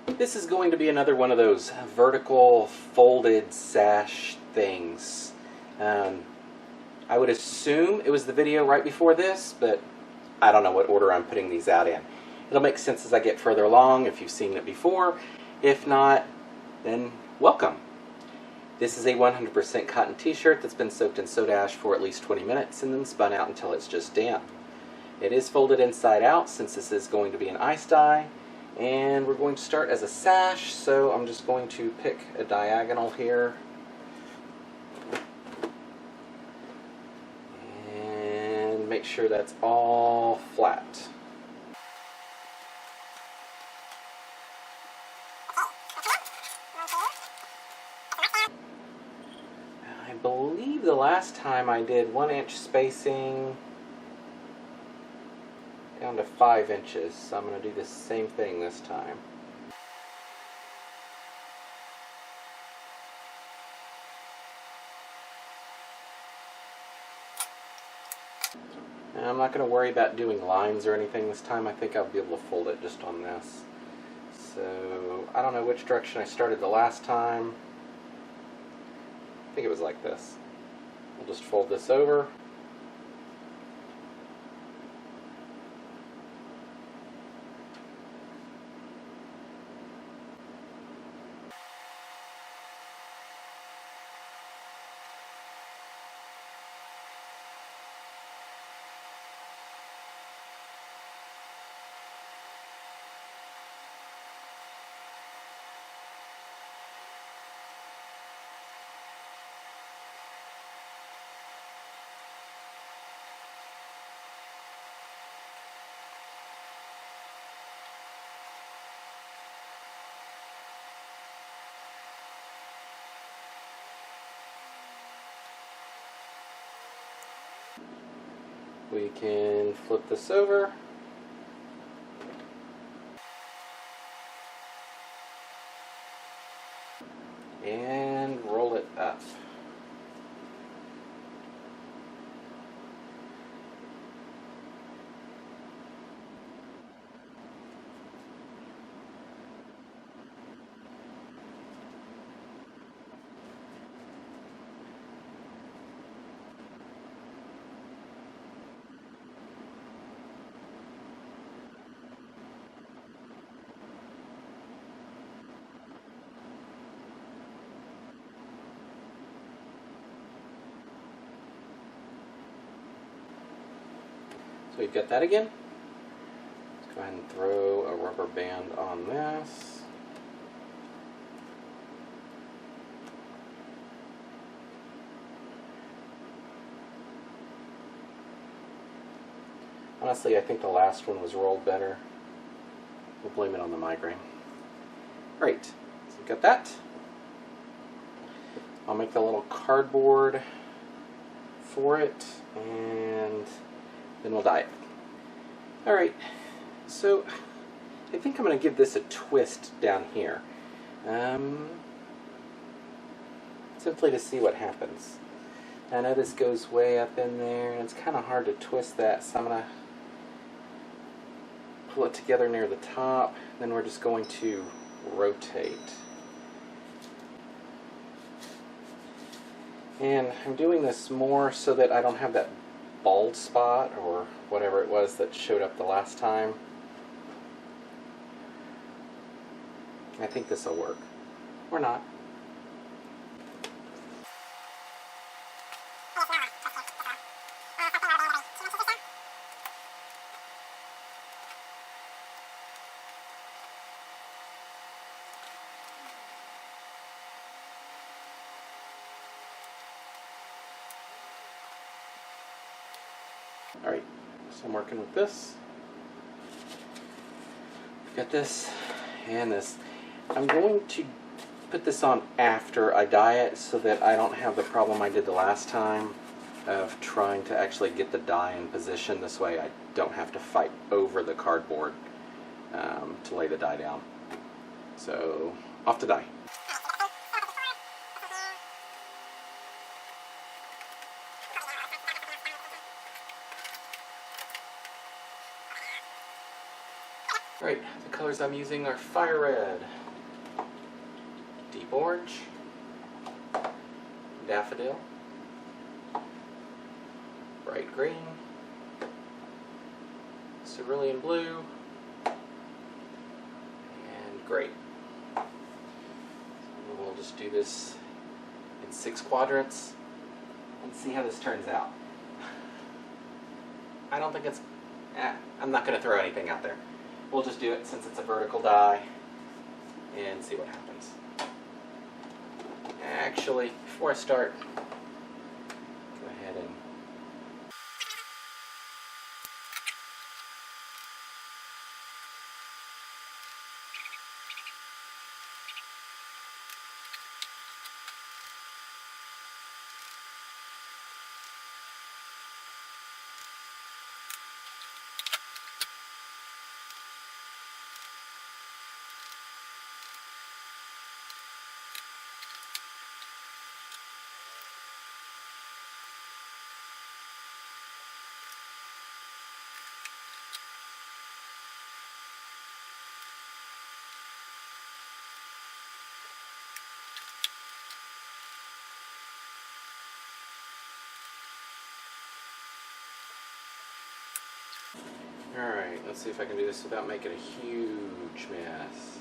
This is going to be another one of those vertical folded sash things. I would assume it was the video right before this, but I don't know what order I'm putting these out in. It'll make sense as I get further along if you've seen it before. If not, then welcome. This is a 100% cotton t-shirt that's been soaked in soda ash for at least 20 minutes and then spun out until it's just damp. It is folded inside out since this is going to be an ice dye, and we're going to start as a sash, so I'm just going to pick a diagonal here and make sure that's all flat. I believe the last time I did 1 inch spacing down to 5 inches, so I'm going to do the same thing this time. And I'm not going to worry about doing lines or anything this time. I think I'll be able to fold it just on this. So I don't know which direction I started the last time. I think it was like this. I'll just fold this over. We can flip this over. And roll it up. So we've got that again. Let's go ahead and throw a rubber band on this. Honestly, I think the last one was rolled better. We'll blame it on the migraine. Great. So we've got that. I'll make the little cardboard for it, and then we'll dye it. Alright, so I think I'm going to give this a twist down here. Simply to see what happens. I know this goes way up in there, and it's kind of hard to twist that, so I'm going to pull it together near the top, then we're just going to rotate. And I'm doing this more so that I don't have that bald spot or whatever it was that showed up the last time. I think this will work. Or not. Alright, so I'm working with this. I've got this and this. I'm going to put this on after I dye it so that I don't have the problem I did the last time of trying to actually get the dye in position. This way I don't have to fight over the cardboard to lay the dye down. So, off to dye. Alright, the colors I'm using are fire red, deep orange, daffodil, bright green, cerulean blue, and grape. So we'll just do this in 6 quadrants and see how this turns out. I don't think it's... I'm not going to throw anything out there. We'll just do it since it's a vertical die and see what happens. Actually, before I start, go ahead and... Alright, let's see if I can do this without making a huge mess.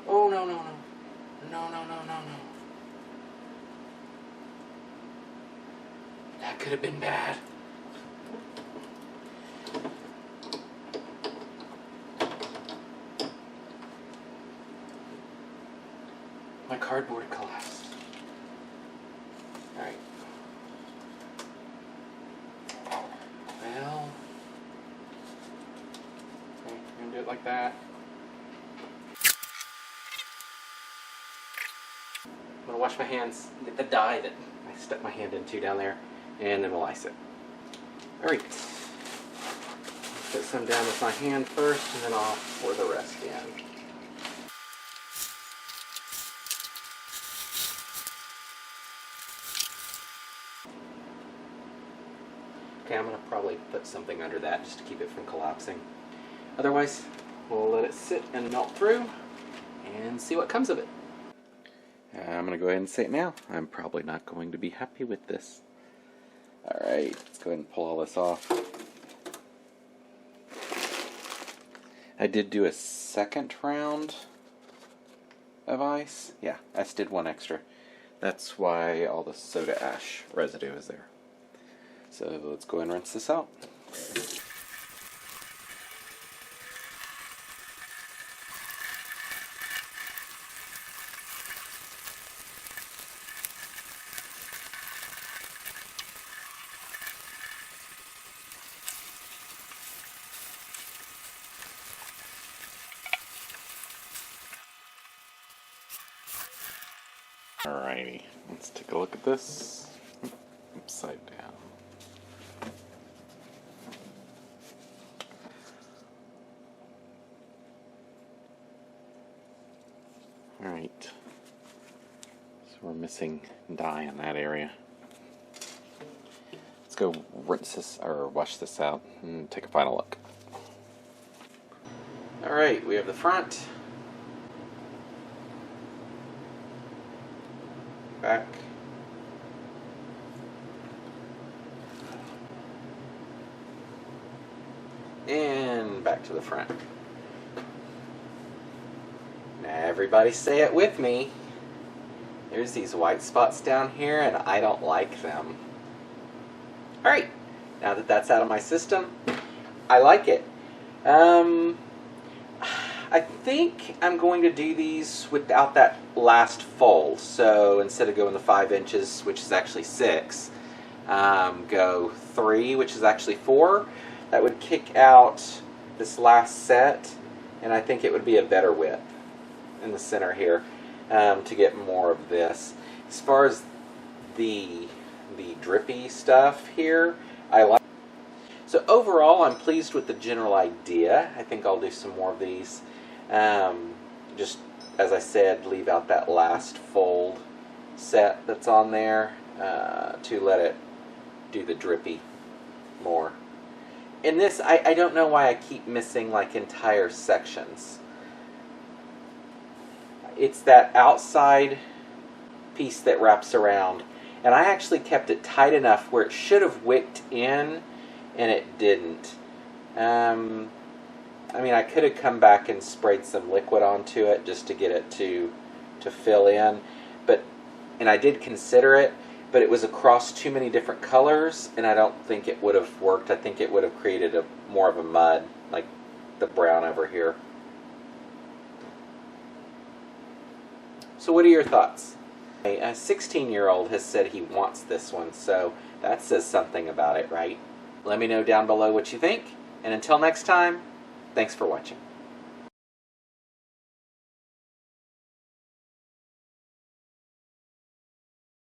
Oh, no, no, no. No, no, no, no, no. That could have been bad. My cardboard collapsed. Alright. Well. Okay, I'm gonna do it like that. I'm gonna wash my hands, get the dye that I stuck my hand into down there, and then we'll ice it. Alright. Put some down with my hand first, and then I'll pour the rest in. Okay, I'm going to probably put something under that just to keep it from collapsing. Otherwise, we'll let it sit and melt through and see what comes of it. I'm going to go ahead and say it now. I'm probably not going to be happy with this. Alright, let's go ahead and pull all this off. I did do a second round of ice. Yeah, I just did one extra. That's why all the soda ash residue is there. So let's go ahead and rinse this out. Alrighty, let's take a look at this upside down. Alright, so we're missing dye in that area. Let's go rinse this, or wash this out, and take a final look. Alright, we have the front, back, and back to the front. Now everybody say it with me. There's these white spots down here and I don't like them. Alright, now that that's out of my system, I like it. I think I'm going to do these without that last fold. So instead of going the 5 inches, which is actually 6, go 3, which is actually 4. That would kick out this last set, and I think it would be a better width in the center here to get more of this. As far as the drippy stuff here, I like. So overall, I'm pleased with the general idea. I think I'll do some more of these. Just, as I said, leave out that last fold set that's on there to let it do the drippy more. In this, I don't know why I keep missing like entire sections. It's that outside piece that wraps around, and I actually kept it tight enough where it should have wicked in, and it didn't. I mean, I could have come back and sprayed some liquid onto it just to get it to fill in, and I did consider it, but it was across too many different colors, and I don't think it would have worked. I think it would have created more of a mud, like the brown over here. So what are your thoughts? A 16-year-old has said he wants this one, so that says something about it, right? Let me know down below what you think, and until next time, thanks for watching.